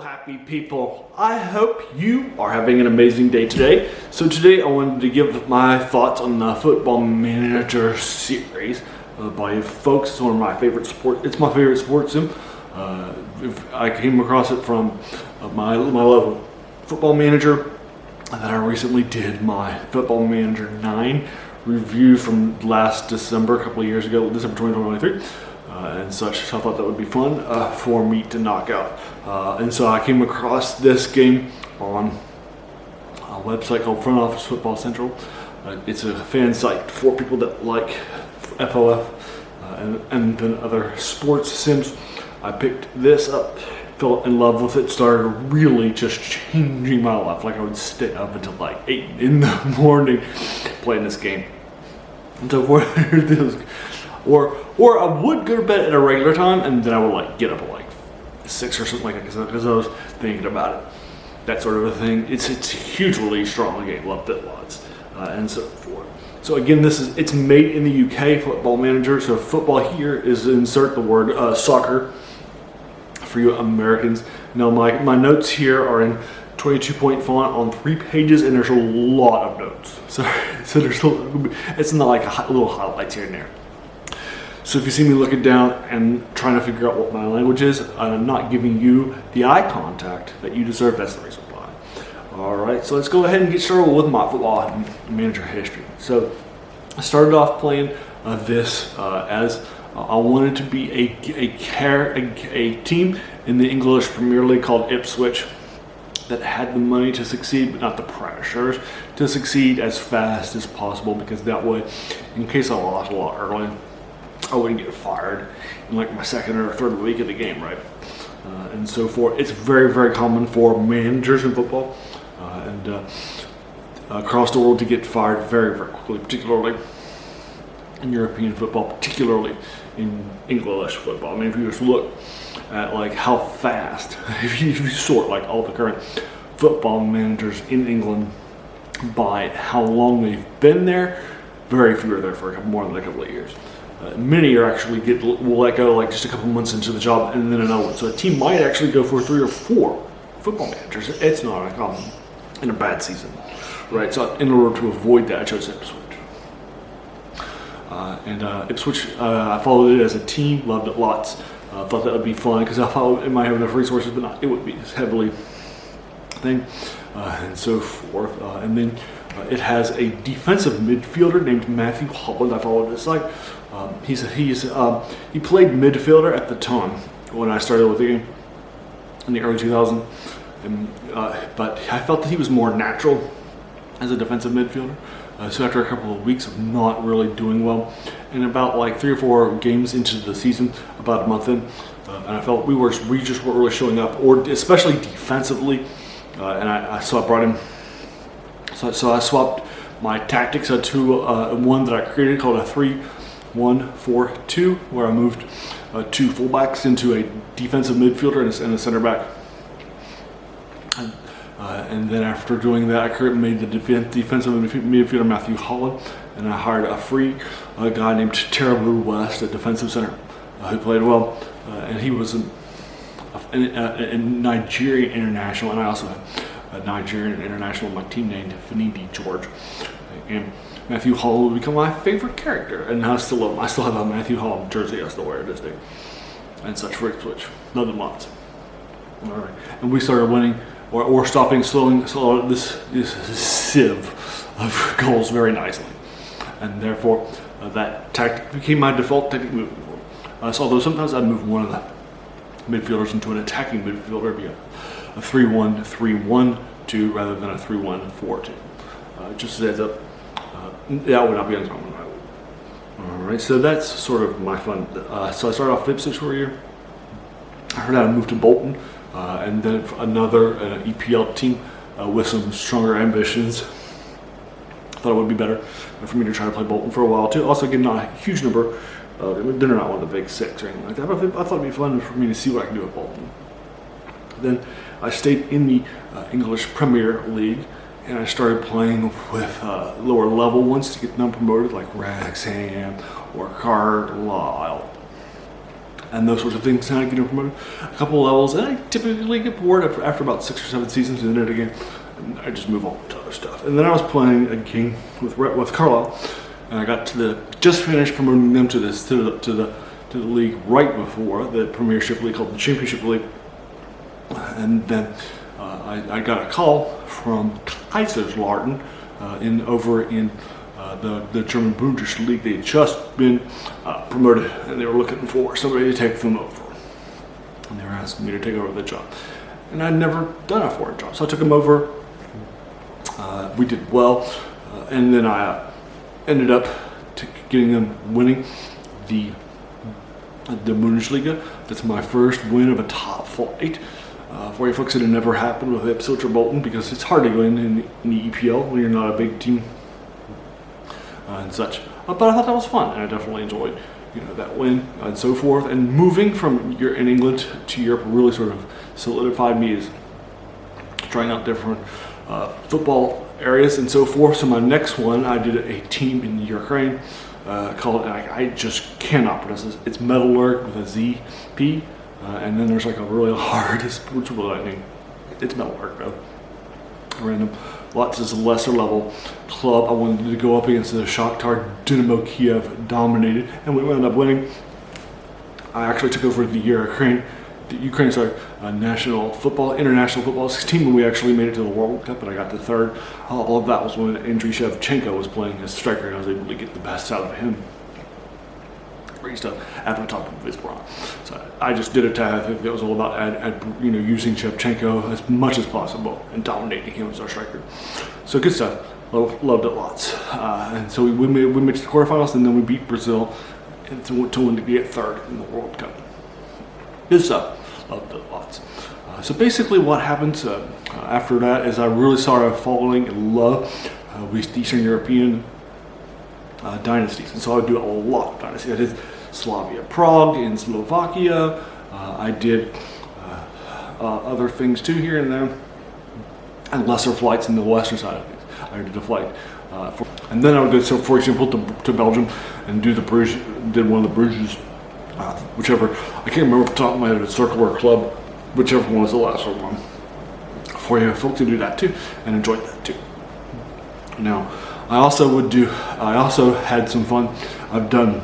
happy people. I hope you are having an amazing day today. So today I wanted to give my thoughts on the Football Manager series by folks. It's one of my favorite sports. It's my favorite sports sim. I came across it from my love of Football Manager, and then I recently did my Football Manager 9 review from last December, a couple of years ago, December 2023. And such, so I thought that would be fun for me to knock out. And so I came across this game on a website called Front Office Football Central. It's a fan site for people that like FOF and then other sports sims. I picked this up, fell in love with it, started really just changing my life. Like I would stay up until like 8 in the morning playing this game. And so for this, or I would go to bed at a regular time, and then I would like get up at like 6 or something like that because I was thinking about it, that sort of a thing. It's a hugely strong game, loved it lots, and so forth. So again, it's made in the UK, Football Manager. So football here is insert the word soccer for you Americans. Now my notes here are in 22-point font on 3 pages, and there's a lot of notes. So it's not like little highlights here and there. So if you see me looking down and trying to figure out what my language is, I'm not giving you the eye contact that you deserve. That's the reason why. All right, so let's go ahead and get started with my Football Manager history. So I started off playing this as I wanted to be a team in the English Premier League called Ipswich that had the money to succeed, but not the pressures to succeed as fast as possible, because that way, in case I lost a lot early, I wouldn't get fired in like my second or third week of the game, right? And so forth. It's very, very common for managers in football and across the world to get fired very, very quickly, particularly in European football, particularly in English football. I mean, if you just look at like how fast, if you sort like all the current football managers in England by how long they've been there, very few are there for more than a couple of years. Many are actually will let go like just a couple months into the job and then another one. So a team might actually go for 3 or 4 football managers. It's not uncommon in a bad season, right? So in order to avoid that, I chose Ipswich. Ipswich, I followed it as a team, loved it lots. Thought that would be fun because I thought it might have enough resources, but not, it would be heavily thing and so forth. And then it has a defensive midfielder named Matthew Holland. I followed this site. He played midfielder at the time when I started with the game in the early 2000s, but I felt that he was more natural as a defensive midfielder. So after a couple of weeks of not really doing well, and about like 3 or 4 games into the season, about a month in, and I felt we just weren't really showing up, or especially defensively. So I brought him. So I swapped my tactics to one that I created called a 3-1-4-2, where I moved 2 fullbacks into a defensive midfielder and a center back. And then after doing that, I made the defensive midfielder Matthew Holland, and I hired a free guy named Terrible West, a defensive center, who played well, and he was a Nigerian international, and I also had a Nigerian international on my team named Finidi George. And Matthew Holland would become my favorite character, and I still love him. I still have a Matthew Holland jersey I still wear to this day, and such for Ipswich. Love them lots. All right, and we started winning. Or slowing this sieve of goals very nicely, and therefore that tactic became my default technique moving forward. So although sometimes I'd move one of the midfielders into an attacking midfielder, be a 3-1-3-1-2 rather than a 3-1-4-2. Just as a that would not be uncommon. All right, so that's sort of my fun. So I started off Ipswich for a year. I heard I moved to Bolton. And then another EPL team with some stronger ambitions. Thought it would be better for me to try to play Bolton for a while too. Also, again, not a huge number. They're not one of the big 6 or anything like that. But I thought it'd be fun for me to see what I can do with Bolton. Then I stayed in the English Premier League, and I started playing with lower level ones to get them promoted, like Wrexham or Carlisle. and those sorts of things. And I get promoted a couple of levels, and I typically get bored after about 6 or 7 seasons in it again. And I just move on to other stuff. And then I was playing a game with Carlisle, and I got to just finished promoting them to the league right before the Premiership League, called the Championship League. And then I got a call from Kaiserslautern over in the German Bundesliga. They had just been promoted, and they were looking for somebody to take them over. And they were asking me to take over the job. And I'd never done a foreign job, so I took them over. We did well, and then I ended up getting them winning the Bundesliga. That's my first win of a top flight. For you folks, it had never happened with Ipswich or Bolton, because it's hard to win in the EPL when you're not a big team and such. But I thought that was fun, and I definitely enjoyed that win and so forth. And moving from in England to Europe really sort of solidified me as trying out different football areas and so forth. So my next one, I did a team in Ukraine called, I just cannot pronounce this, it's Metalurg with a ZP, and then there's like a really hard, it's Metalurg though, random. Lots is a lesser level club. I wanted to go up against the Shakhtar Dynamo Kiev, dominated, and we wound up winning. I actually took over the Ukraine international football team, and we actually made it to the World Cup, and I got the third. All of that was when Andriy Shevchenko was playing as striker, and I was able to get the best out of him. Great stuff at the top of his brawn. So I just did it to have, it was all about using Shevchenko as much as possible and dominating him as our striker. So good stuff. Loved it lots. And so we made it to the quarterfinals, and then we beat Brazil to win to get third in the World Cup. Good stuff. Loved it lots. So basically what happens after that is I really started falling in love with Eastern European dynasties. And so I would do a lot of dynasties. I did Slavia Prague in Slovakia. I did other things too here and there. And lesser flights in the western side of things. I did a flight. And then I would go, so for example, to Belgium and do did one of the Bruges, whichever, I can't remember off the top of my head, a circle or club, whichever one was the last one. For you folks to do that too, and enjoyed that too. Now, I also had some fun. I've done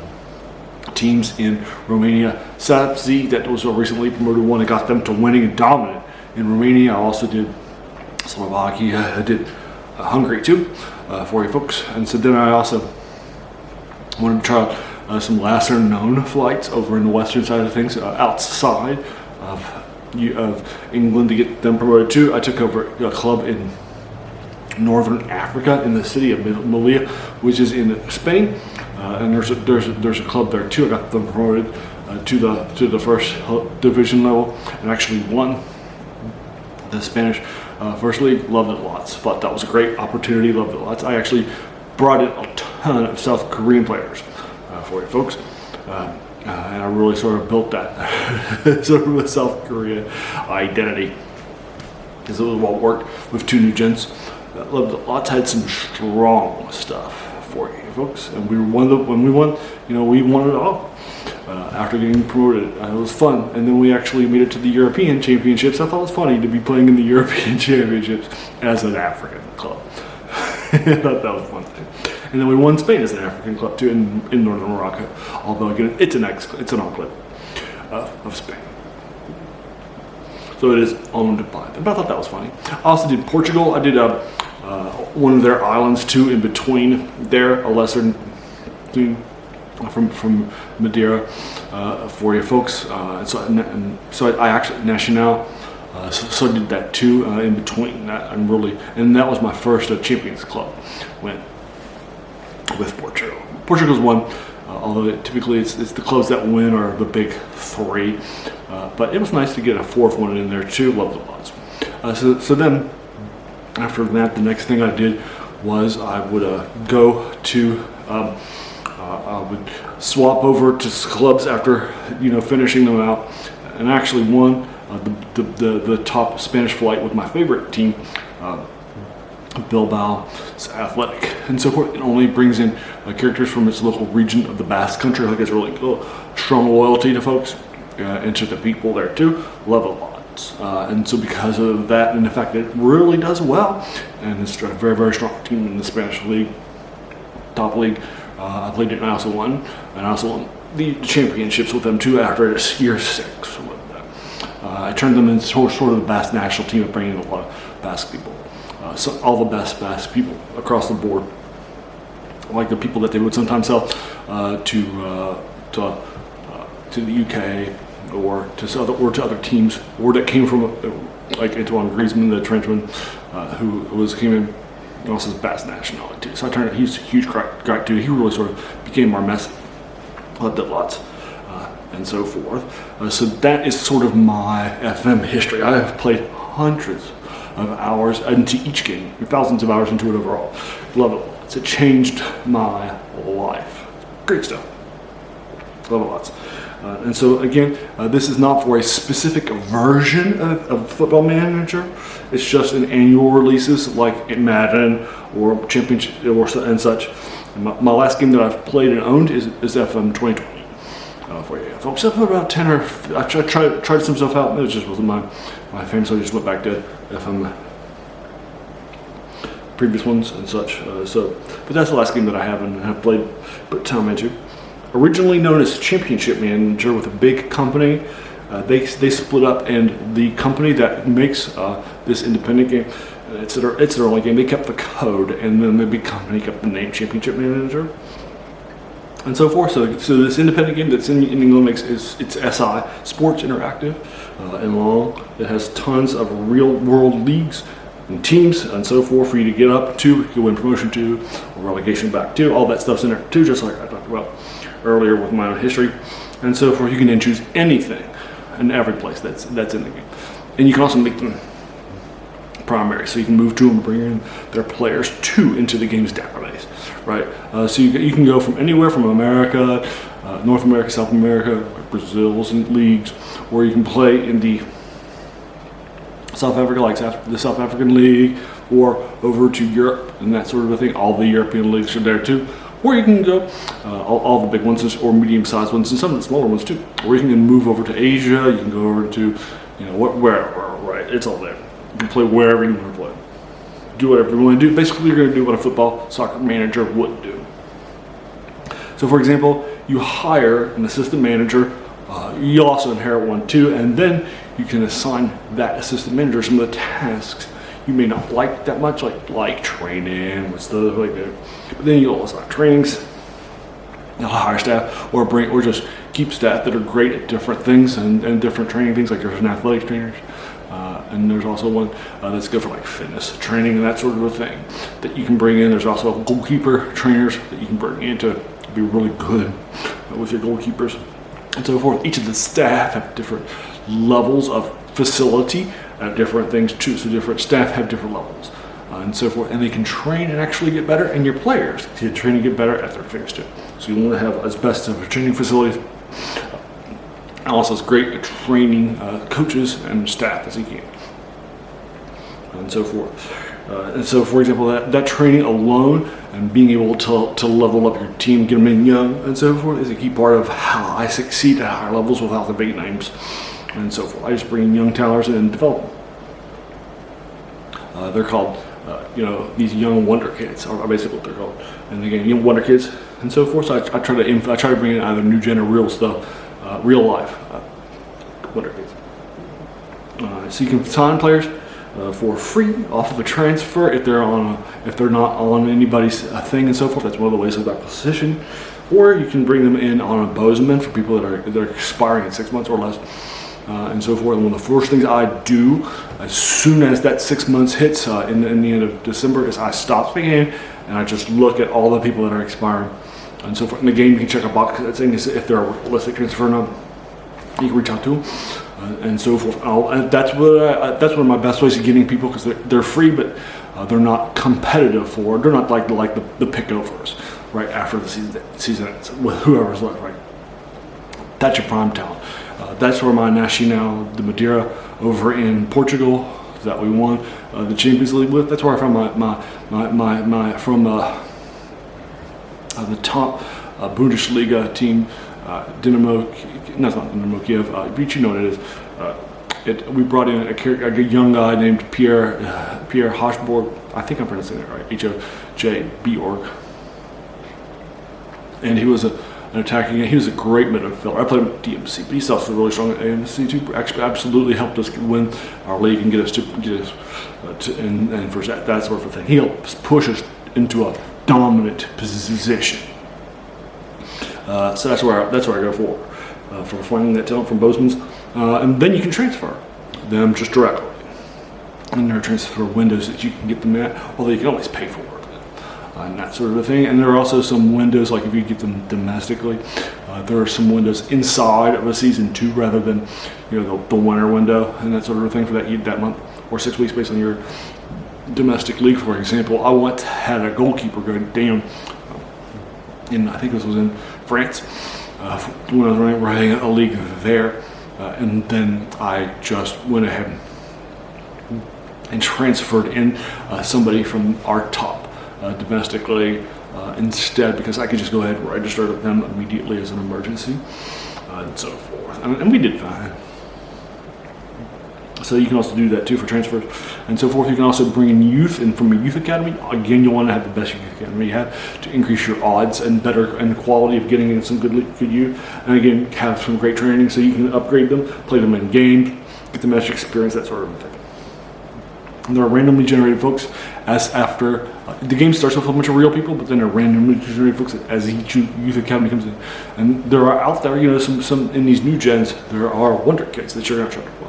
teams in Romania. Sapsi, that was a recently promoted one, that got them to winning and dominant in Romania. I also did Slovakia. I did Hungary too, for you folks. And so then I also wanted to try out some lesser known flights over in the western side of things, outside of England, to get them promoted too. I took over a club in Northern Africa, in the city of Melilla, which is in Spain, and there's a club there too. I got them promoted to the first division level, and actually won the Spanish first league. Loved it lots. Thought that was a great opportunity. Loved it lots. I actually brought in a ton of South Korean players for you folks, and I really sort of built that sort of a South Korean identity, because it was well worked with two new gens. Loved it lots. Had some strong stuff for you folks, and when we won, we won it all. After getting promoted, it was fun, and then we actually made it to the European Championships. I thought it was funny to be playing in the European Championships as an African club. I thought that was fun too. And then we won Spain as an African club too, in northern Morocco. Although again, it's an enclave of Spain. So it is owned by them. But I thought that was funny. I also did Portugal. I did one of their islands too, in between there, a lesser thing from Madeira, for you folks. So I actually Nacional. So I did that too, in between that, and that was my first Champions Club win with Portugal. Portugal's one, although typically it's the clubs that win are the big three, but it was nice to get a fourth one in there too. Loved the odds. So then after that, the next thing I did was I would go to I would swap over to clubs after finishing them out, and actually won the top Spanish flight with my favorite team, Bilbao Athletic, and so forth. It only brings in characters from its local region of the Basque Country. I think it's really strong loyalty to folks, and to the people there too. Love it a lot. And so because of that and the fact that it really does well, and it's a very, very strong team in the Spanish league, top league. I played it and I also won. And I also won the championships with them too after year 6 with them. I turned them into sort of the best national team of bringing a lot of best people. So all the best people across the board. Like the people that they would sometimes sell to the UK or to other teams, or that came from like Antoine Griezmann, the Frenchman, who came in and also his best nationality too. So I turned. He's a huge guy too. He really sort of became our Messi. Loved it lots, and so forth. So that is sort of my FM history. I have played hundreds of hours into each game, thousands of hours into it overall. Love it lots. It changed my life. Great stuff. Love it lots. And so again, this is not for a specific version of Football Manager. It's just an annual releases like Madden or Championship and such. And my last game that I've played and owned is FM 2020. For you folks, I put about 10 or I tried some stuff out, and it just wasn't my fame, so I just went back to FM previous ones and such. But that's the last game that I have and have played, put time into. Originally known as Championship Manager with a big company, they split up, and the company that makes this independent game, it's their only game. They kept the code, and then the big company kept the name Championship Manager, and so forth. So this independent game that's in England it's SI Sports Interactive and long. It has tons of real world leagues and teams and so forth for you to get up to, you can win promotion to, or relegation back to. All that stuff's in there too, just like I talked about earlier with my own history and so forth. You can then choose anything in every place that's in the game, and you can also make them primary, so you can move to them, bring in their players into the game's database, right? So you can go from anywhere from America, North America, South America, like Brazil's and leagues, or you can play in the South Africa, like the South African League, or over to Europe and that sort of a thing. All the European leagues are there too. Or you can go all the big ones, or medium-sized ones, and some of the smaller ones too. Or you can move over to Asia. You can go over to, wherever, right? It's all there. You can play wherever you want to play. Do whatever you want to do. Basically, you're going to do what a football soccer manager would do. So, for example, you hire an assistant manager. You'll also inherit one too, and then you can assign that assistant manager some of the tasks you may not like that much, like training and stuff like that. But then you'll also have trainings. You'll hire staff, or just keep staff that are great at different things and different training things. Like there's an athletics trainers, and there's also one that's good for like fitness training and that sort of a thing that you can bring in. There's also goalkeeper trainers that you can bring in to be really good with your goalkeepers and so forth. Each of the staff have different levels of facility at different things too. So different staff have different levels and so forth, and they can train and actually get better, and your players can train and get better at their things too. So you want to have as best of training facilities, and also as great at training coaches and staff as you can, and so forth. And so, for example, that training alone and being able to level up your team, get them in young and so forth, is a key part of how I succeed at higher levels without the big names and so forth. I just bring in young talents and develop them. They're called, these young wonder kids are basically what they're called. And again, young wonder kids and so forth. So I try to bring in either new gen or real stuff, real life wonder kids. So you can sign players for free off of a transfer if they're not on anybody's thing and so forth. That's one of the ways of acquisition. Or you can bring them in on a bozeman for people that are expiring in 6 months or less. And so forth. And one of the first things I do as soon as that 6 months hits in the end of December is I stop the game and I just look at all the people that are expiring and so forth. In the game, you can check a box that saying if they're a realistic transfer or not. You can reach out to them and so forth. And that's one of my best ways of getting people, because they're free, but they're not competitive for. They're not like the pickovers right after the season ends with whoever's left. Right. That's your prime talent. That's where my Nacional de Madeira over in Portugal that we won the Champions League with. That's where I found my from the top Bundesliga team Dynamo, no, it's not Dynamo Kiev, but you know what it is. We brought in a young guy named Pierre Hochborg. I think I'm pronouncing it right. H-O-J-B-org. And he was an attacking. He was a great midfielder. I played with DMC, but he's also really strong at AMC too. Actually, absolutely helped us win our league and get us and for that sort of thing. He helps push us into a dominant position. So that's where I go for finding that talent from Bozeman's, and then you can transfer them just directly. And there are transfer windows that you can get them at, although you can always pay for it and that sort of a thing. And there are also some windows, like if you get them domestically, there are some windows inside of a season 2 rather than the winter window and that sort of thing for that month or 6 weeks based on your domestic league. For example, I once had a goalkeeper go down I think this was in France when I was running a league there, and then I just went ahead and transferred in somebody from our top domestic league instead, because I could just go ahead and register them immediately as an emergency and so forth, and we did fine. So you can also do that too for transfers and so forth. You can also bring in youth, and from a youth academy, again, you want to have the best youth academy you have to increase your odds and quality of getting in some good youth. And again, have some great training so you can upgrade them, play them in game, get the match experience, that sort of thing. And there are randomly generated folks after the game starts with a bunch of real people, but then there are randomly generated folks as each youth academy comes in. And there are out there, some in these new gens, there are wonder kids that you're going to try to play.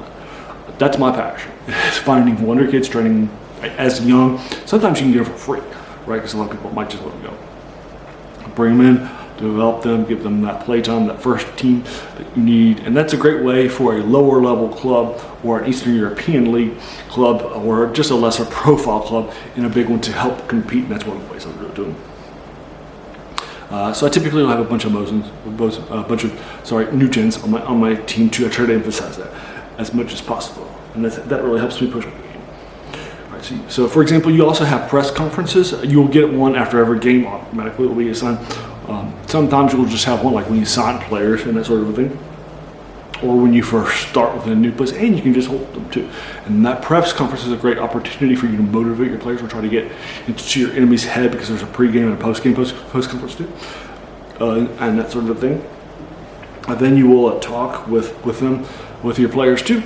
That's my passion. It's finding wonder kids, training as young. Sometimes you can get them for free, right? Because a lot of people might just let them go. Bring them in, develop them, give them that play time, that first team that you need. And that's a great way for a lower level club or an Eastern European League club or just a lesser profile club in a big one to help compete. And that's one of the ways I'm really doing. So I typically will have a bunch of new gens on my team too. I try to emphasize that as much as possible, and that really helps me push my game. All right, so for example, you also have press conferences. You'll get one after every game automatically. It will be assigned. Sometimes you'll just have one like when you sign players and that sort of a thing, or when you first start with a new place, and you can just hold them too. And that press conference is a great opportunity for you to motivate your players or try to get into your enemy's head, because there's a pre-game and a post-game post conference too, and that sort of a thing. Then you will talk with them, with your players too,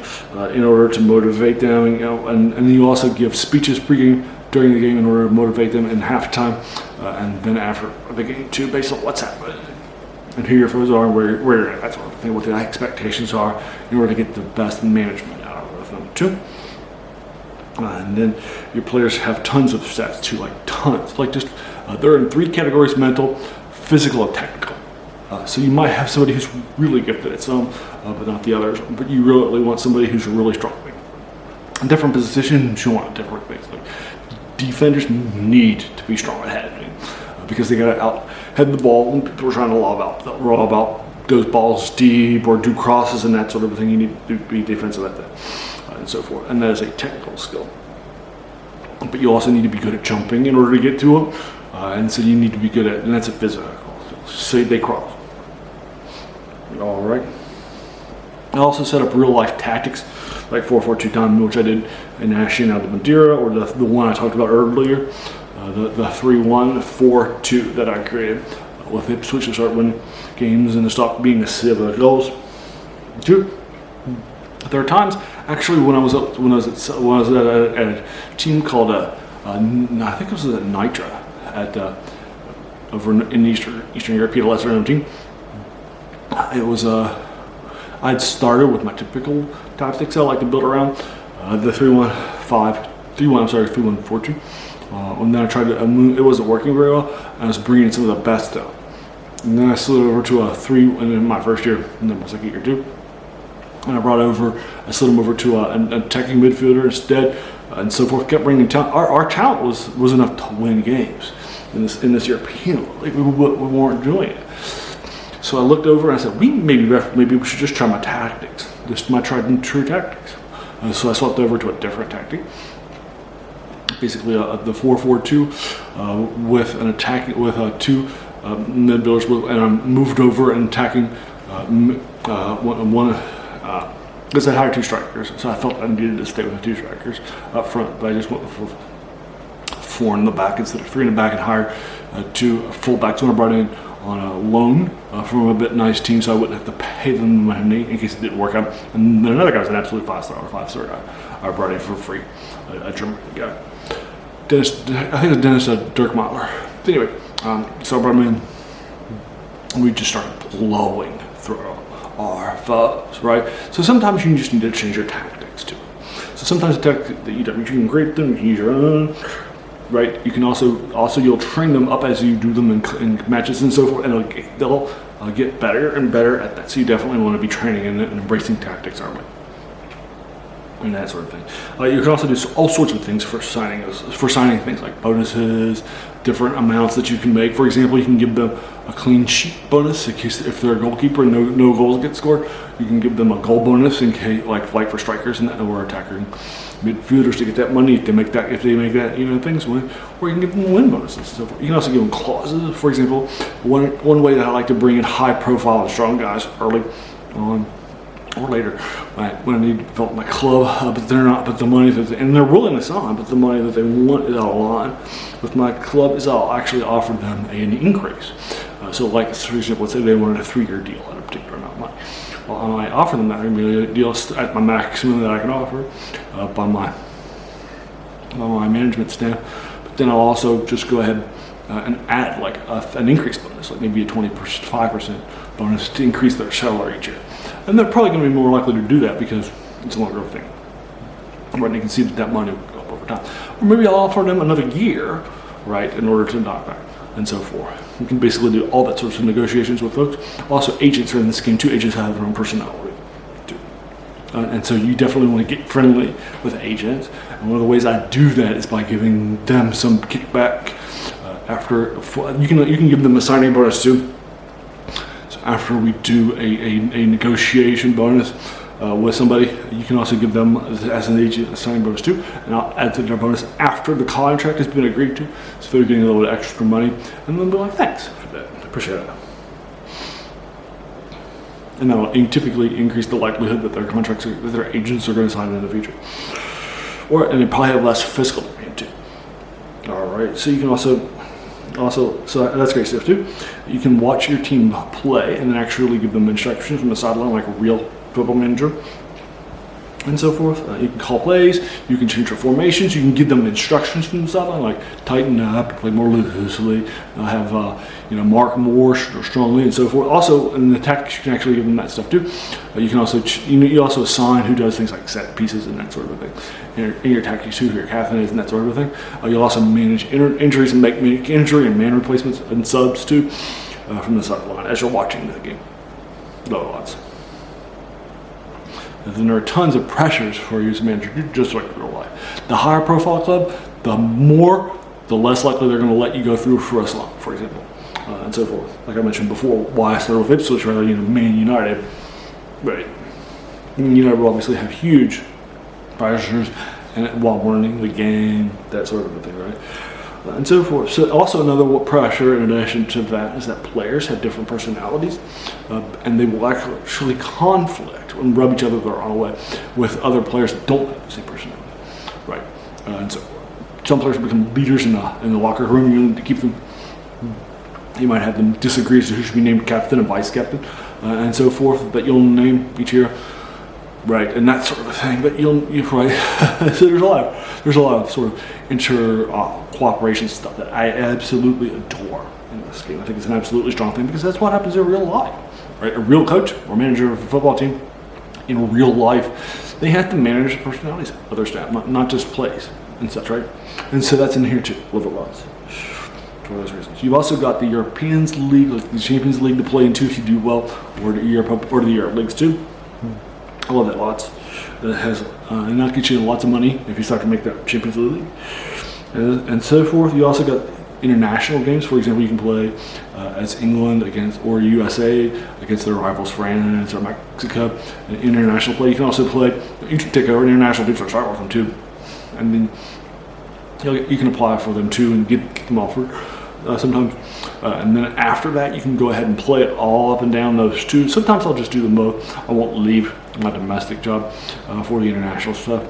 in order to motivate them, and then you also give speeches pre-game, during the game, in order to motivate them in halftime, and then after the game too, based on what's happening and who your foes are and where you're at, that sort of thing, what the expectations are, in order to get the best management out of them too. And then your players have tons of stats too, they're in 3 categories: mental, physical, and technical. So you might have somebody who's really gifted at some, but not the others. But you really want somebody who's really strong. In different positions, you want different things. Like defenders need to be strong at heading, because they got to out-head the ball when people are trying to lob out those balls deep or do crosses and that sort of thing. You need to be defensive at that, and so forth. And that is a technical skill. But you also need to be good at jumping in order to get to them, and so you need to be good at, and that's a physical skill. Say they cross. All right. I also set up real life tactics like 4-4-2 time, which I did in Ashen out of Madeira, or the one I talked about earlier, the 3-1-4-2 that I created with Ipswich to start winning games and to stop being a sieve of goals. Two. There are times actually when I was at a team called I think it was at Nitra at over in Eastern Europe, a lesser known team. It was I'd started with my typical tactics I like to build around, the 3-1-4-2. And then I tried to, it wasn't working very well. I was bringing in some of the best stuff. And then I slid over to a 3, and in my first year, and then my second year too. And I slid them over to an attacking midfielder instead, and so forth. Kept bringing talent. Our talent was enough to win games in this European league. We weren't doing it. So I looked over and I said, maybe we should just try my tactics, just my tried and true tactics. So I swapped over to a different tactic, basically the 4-4-2 with an attack with two midfielders, and I moved over and attacking one. Because I hired 2 strikers, so I felt I needed to stay with 2 strikers up front, but I just went with 4 in the back instead of 3 in the back, and hired 2 fullbacks when I brought in on a loan from a bit nice team, so I wouldn't have to pay them money in case it didn't work out. And then another guy was an absolute 5-star guy I brought in for free, a German guy. Dennis, I think it was Dennis Dirkmeyer. Anyway, so I brought him in, and we just started blowing through our foes, right? So sometimes you just need to change your tactics too. So sometimes the tactics that you can create them, you can use your own, right? You can also you'll train them up as you do them in matches and so forth, and they'll get better and better at that. So you definitely want to be training and embracing tactics, aren't we? And that sort of thing. You can also do all sorts of things for signing things like bonuses, different amounts that you can make. For example, you can give them a clean sheet bonus in case if they're a goalkeeper and no goals get scored. You can give them a goal bonus in case like for strikers and or attacking midfielders to get that money if they make that things win. Or you can give them win bonuses and so forth. You can also give them clauses. For example, one way that I like to bring in high profile and strong guys early on or later, right, when I need to develop my club, but they're not, but the money and they're willing to sign, but the money that they want is out of line with my club is I'll actually offer them an increase. So like, for example, let's say they wanted a 3-year deal at a particular amount of money. Well, I might offer them that deal at my maximum that I can offer by my management staff, but then I'll also just go ahead and add like an increase bonus, like maybe a 25% bonus to increase their salary each year. And they're probably going to be more likely to do that because it's a longer thing. Right, and they can see that money will go up over time. Or maybe I'll offer them another year, right, in order to knock back and so forth. You can basically do all that sorts of negotiations with folks. Also, agents are in this game too. Agents have their own personality too. And so you definitely want to get friendly with agents. And one of the ways I do that is by giving them some kickback you can give them a signing bonus too. After we do a negotiation bonus with somebody, you can also give them as an agent a signing bonus too, and I'll add to their bonus after the contract has been agreed to, so they're getting a little bit extra money, and then be like, thanks for that, appreciate it. And that'll typically increase the likelihood that their agents are going to sign in the future, and they probably have less fiscal demand too. All right, so you can also, so that's great stuff too. You can watch your team play and then actually give them instructions from the sideline like a real football manager and so forth. You can call plays, you can change your formations, you can give them instructions from the sideline like tighten up, play more loosely, have mark more strongly and so forth. Also in the tactics you can actually give them that stuff too. You can also you also assign who does things like set pieces and that sort of thing in your tactics too, who your captain is and that sort of thing. You'll also manage injuries and make injury and man replacements and subs too from the sideline as you're watching the game. Low odds. And then there are tons of pressures for you as a manager, just like real life. The higher profile club, the less likely they're going to let you go through for a slump, for example, and so forth. Like I mentioned before, why I started with Ipswich rather than Man United. Right. Man United will obviously have huge pressures and while learning the game, that sort of a thing, right? And so forth. So also another pressure in addition to that is that players have different personalities and they will actually conflict and rub each other the wrong way with other players that don't have the same personality, right? And so some players become leaders in the locker room. You need to keep them. You might have them disagree as to who should be named captain and vice captain and so forth that you'll name each year. Right, and that sort of a thing, but you'll right. So there's a lot of sort of cooperation stuff that I absolutely adore in this game. I think it's an absolutely strong thing because that's what happens in real life, right? A real coach or manager of a football team in real life, they have to manage the personalities of their staff, not just plays and such, right? And so that's in here too, live lots. For those reasons, you've also got the European League, like the Champions League, to play into if you do well, or the Europe leagues too. I love that lots. It has and that gets you lots of money if you start to make that Champions League and so forth. You also got international games. For example, you can play as England or USA against their rivals France or Mexico. International play. You can also play. You can take over international teams or start with them too, and then you can apply for them too and get them offered sometimes. And then after that, you can go ahead and play it all up and down those two. Sometimes I'll just do them both. I won't leave my domestic job for the international stuff,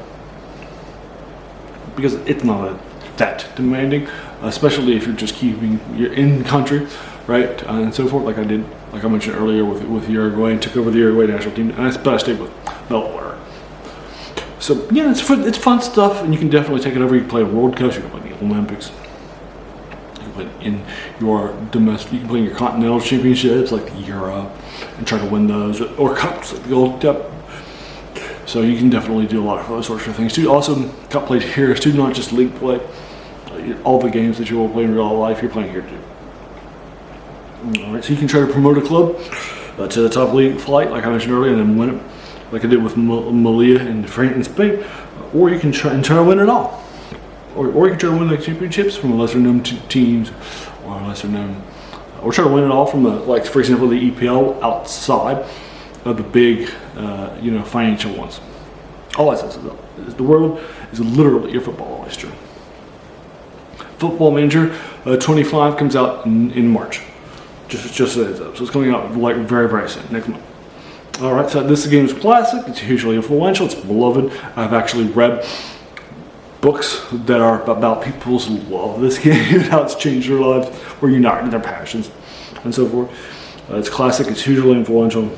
because it's not that demanding, especially if you're just keeping your in country, right, and so forth. Like I mentioned earlier with Uruguay, and took over the Uruguay national team, but I stayed with Melbourne. So yeah, it's fun stuff, and you can definitely take it over. You can play World Cups, you can play the Olympics, you can play in your domestic, you can play in your continental championships like the Euro, and try to win those, or cups like the Gold Cup. So you can definitely do a lot of those sorts of things too. Also, cup play here too, not just league play. All the games that you will play in real life, you're playing here too. All right, so you can try to promote a club to the top league flight, like I mentioned earlier, and then win it, like I did with Melilla in France and Spain. Or you can try to win it all. Or you can try to win the championships from lesser known teams, or lesser known, or try to win it all from like for example the EPL outside of the big, financial ones. All I say is the world is literally your football oyster. Football Manager 25 comes out in March. Just a heads up. So it's coming out like very, very soon, next month. All right, so this game is classic. It's hugely influential. It's beloved. I've actually read books that are about people's love of this game, how it's changed their lives, or united their passions, and so forth. It's classic. It's hugely influential.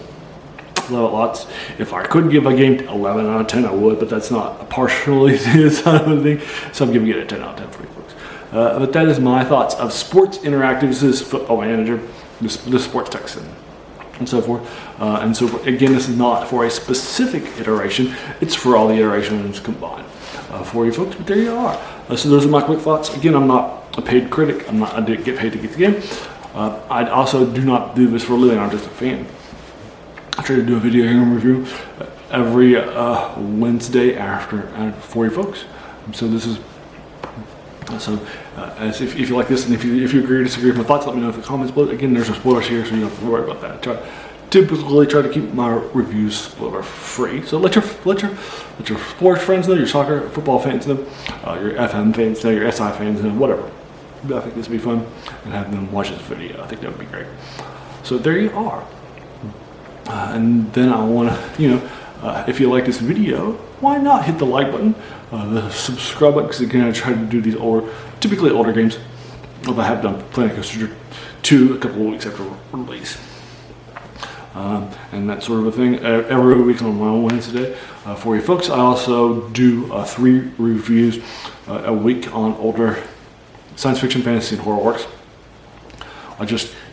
Love it lots. If I could give a game 11 out of 10, I would, but that's not a partially this kind of thing. So I'm giving it a 10 out of 10 for you folks. But that is my thoughts of Sports Interactive. This is Football Manager, the Sports Tech Sim, and so forth. And so forth. Again, this is not for a specific iteration. It's for all the iterations combined for you folks. But there you are. So those are my quick thoughts. Again, I'm not a paid critic. I didn't get paid to get the game. I also do not do this for a living. I'm just a fan. I try to do a video game review every Wednesday for you folks. So this is as if you like this, and if you agree or disagree with my thoughts, let me know in the comments below. Again, there's no spoilers here, so you don't have to worry about that. Typically try to keep my reviews spoiler free. So let your sports friends know, your soccer, football fans know, your FM fans know, your SI fans know, whatever. I think this would be fun, and have them watch this video. I think that would be great. So there you are. And then I want to, if you like this video, why not hit the like button, the subscribe button, because again, I try to do these typically older games. I have done Planet Coaster 2 a couple of weeks after release. And that sort of a thing every week on my Wednesday for you folks. I also do 3 reviews a week on older science fiction, fantasy, and horror works.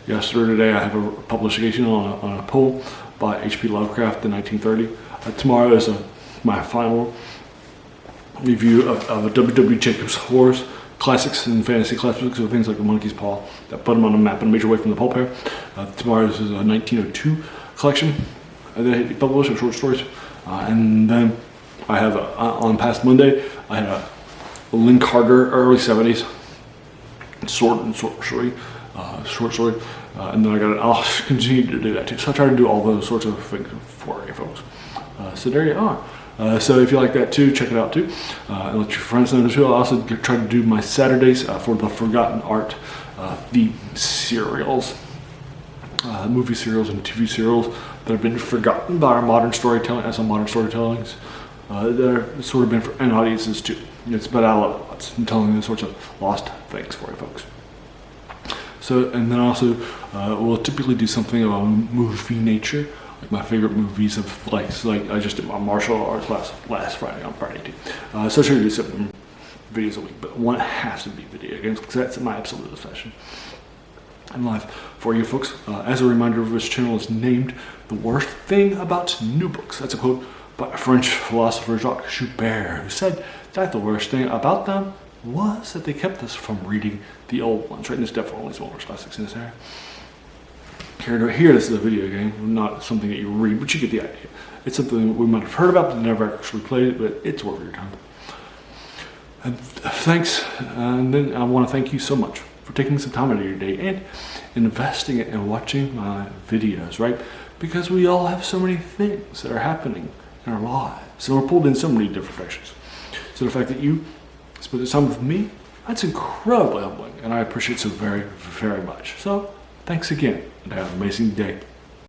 Yesterday I have a publication on a poem by H.P. Lovecraft in 1930. Tomorrow is my final review of a W.W. Jacobs Horrors classics and fantasy classics, so things like The Monkey's Paw that put them on the map in a major way from the pulp here. Tomorrow is a 1902 collection that he published of short stories. And then I have on past Monday, I had a Lynn Carter early 70s short story. And then I'll continue to do that too. So I try to do all those sorts of things for you folks. So there you are. So if you like that too, check it out too. And let your friends know too. I'll also try to do my Saturdays for the Forgotten Art, the serials, movie serials and TV serials that have been forgotten by our modern storytelling, as some modern storytellings that are sort of been for and audiences too. It's but I love it lots and telling those sorts of lost things for you folks. So, and then also we'll typically do something of a movie nature, like my favorite movies of like I just did my martial arts last Friday on Friday too. So I try to do 7 videos a week, but one has to be video games because that's my absolute obsession in life for you folks. As a reminder, this channel is named "The Worst Thing About New Books." That's a quote by French philosopher Jacques Joubert, who said that the worst thing about them was that they kept us from reading the old ones, right? And there's definitely some older classics in this area. Here, this is a video game, not something that you read, but you get the idea. It's something we might have heard about, but never actually played it, but it's worth your time. And thanks, and then I want to thank you so much for taking some time out of your day and investing it in watching my videos, right? Because we all have so many things that are happening in our lives, and we're pulled in so many different directions. So the fact that you spend this time with me That's incredibly humbling, and I appreciate it so very, very much. So, thanks again, and have an amazing day.